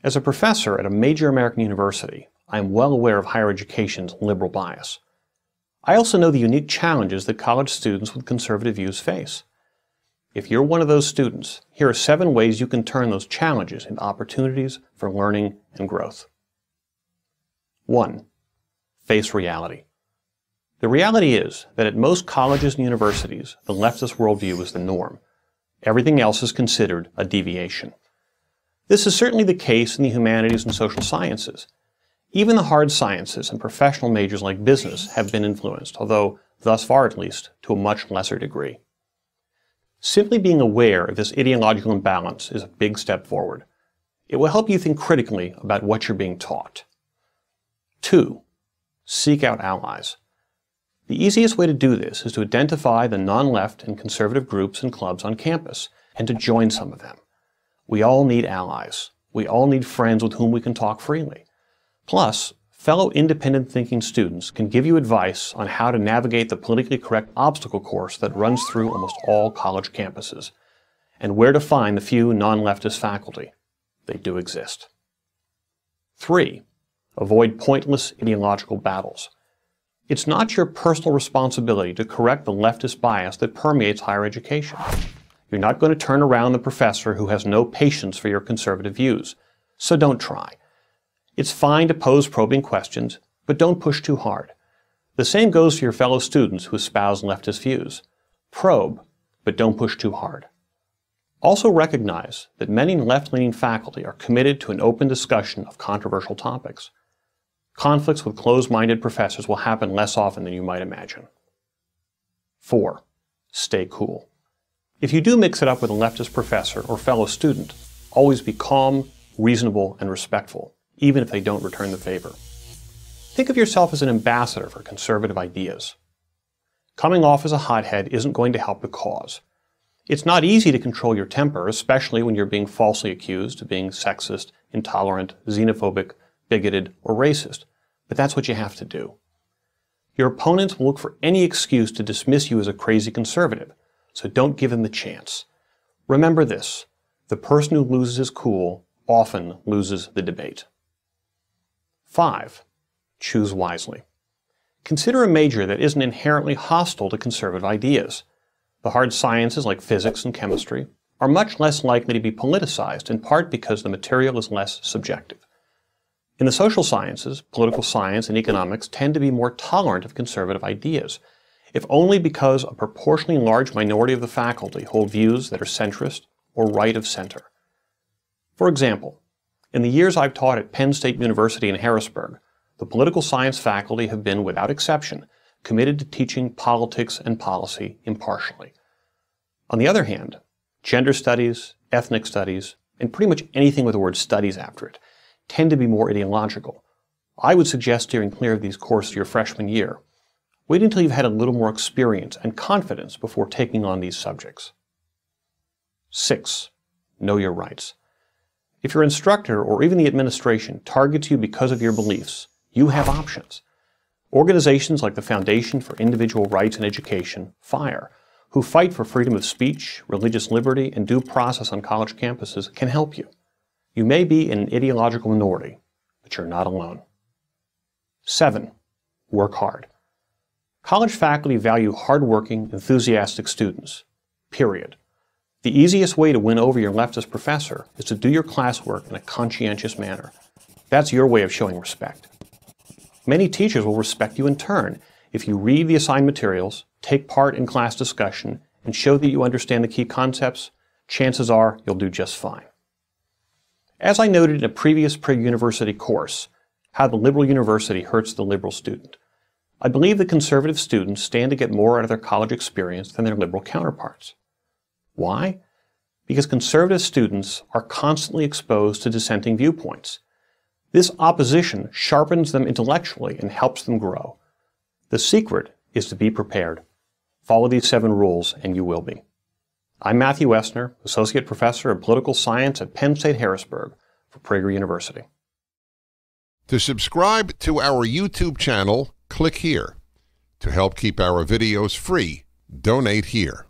As a professor at a major American university, I am well aware of higher education's liberal bias. I also know the unique challenges that college students with conservative views face. If you're one of those students, here are 7 ways you can turn those challenges into opportunities for learning and growth. 1. Face reality. The reality is that at most colleges and universities, the leftist worldview is the norm. Everything else is considered a deviation. This is certainly the case in the humanities and social sciences. Even the hard sciences and professional majors like business have been influenced, although, thus far at least, to a much lesser degree. Simply being aware of this ideological imbalance is a big step forward. It will help you think critically about what you're being taught. 2. Seek out allies. The easiest way to do this is to identify the non-left and conservative groups and clubs on campus, and to join some of them. We all need allies. We all need friends with whom we can talk freely. Plus, fellow independent thinking students can give you advice on how to navigate the politically correct obstacle course that runs through almost all college campuses, and where to find the few non-leftist faculty. They do exist. 3. Avoid pointless ideological battles. It's not your personal responsibility to correct the leftist bias that permeates higher education. You're not going to turn around the professor who has no patience for your conservative views, so don't try. It's fine to pose probing questions, but don't push too hard. The same goes for your fellow students who espouse leftist views. Probe, but don't push too hard. Also recognize that many left-leaning faculty are committed to an open discussion of controversial topics. Conflicts with closed-minded professors will happen less often than you might imagine. 4. Stay cool. If you do mix it up with a leftist professor or fellow student, always be calm, reasonable, and respectful, even if they don't return the favor. Think of yourself as an ambassador for conservative ideas. Coming off as a hothead isn't going to help the cause. It's not easy to control your temper, especially when you're being falsely accused of being sexist, intolerant, xenophobic, bigoted, or racist, but that's what you have to do. Your opponents will look for any excuse to dismiss you as a crazy conservative, so don't give them the chance. Remember this: the person who loses his cool often loses the debate. 5. Choose wisely. Consider a major that isn't inherently hostile to conservative ideas. The hard sciences like physics and chemistry are much less likely to be politicized, in part because the material is less subjective. In the social sciences, political science and economics tend to be more tolerant of conservative ideas, if only because a proportionally large minority of the faculty hold views that are centrist or right of center. For example, in the years I've taught at Penn State University in Harrisburg, the political science faculty have been, without exception, committed to teaching politics and policy impartially. On the other hand, gender studies, ethnic studies, and pretty much anything with the word studies after it, tend to be more ideological. I would suggest steering clear of these courses your freshman year. Wait until you've had a little more experience and confidence before taking on these subjects. 6. Know your rights. If your instructor or even the administration targets you because of your beliefs, you have options. Organizations like the Foundation for Individual Rights in Education, FIRE, who fight for freedom of speech, religious liberty, and due process on college campuses, can help you. You may be in an ideological minority, but you're not alone. 7. Work hard. College faculty value hardworking, enthusiastic students. Period. The easiest way to win over your leftist professor is to do your classwork in a conscientious manner. That's your way of showing respect. Many teachers will respect you in turn if you read the assigned materials, take part in class discussion, and show that you understand the key concepts. Chances are you'll do just fine. As I noted in a previous pre-university course, How the Liberal University Hurts the Liberal Student, I believe that conservative students stand to get more out of their college experience than their liberal counterparts. Why? Because conservative students are constantly exposed to dissenting viewpoints. This opposition sharpens them intellectually and helps them grow. The secret is to be prepared. Follow these 7 rules and you will be. I'm Matthew Wessner, Associate Professor of Political Science at Penn State Harrisburg for Prager University. To subscribe to our YouTube channel, click here. To help keep our videos free, donate here.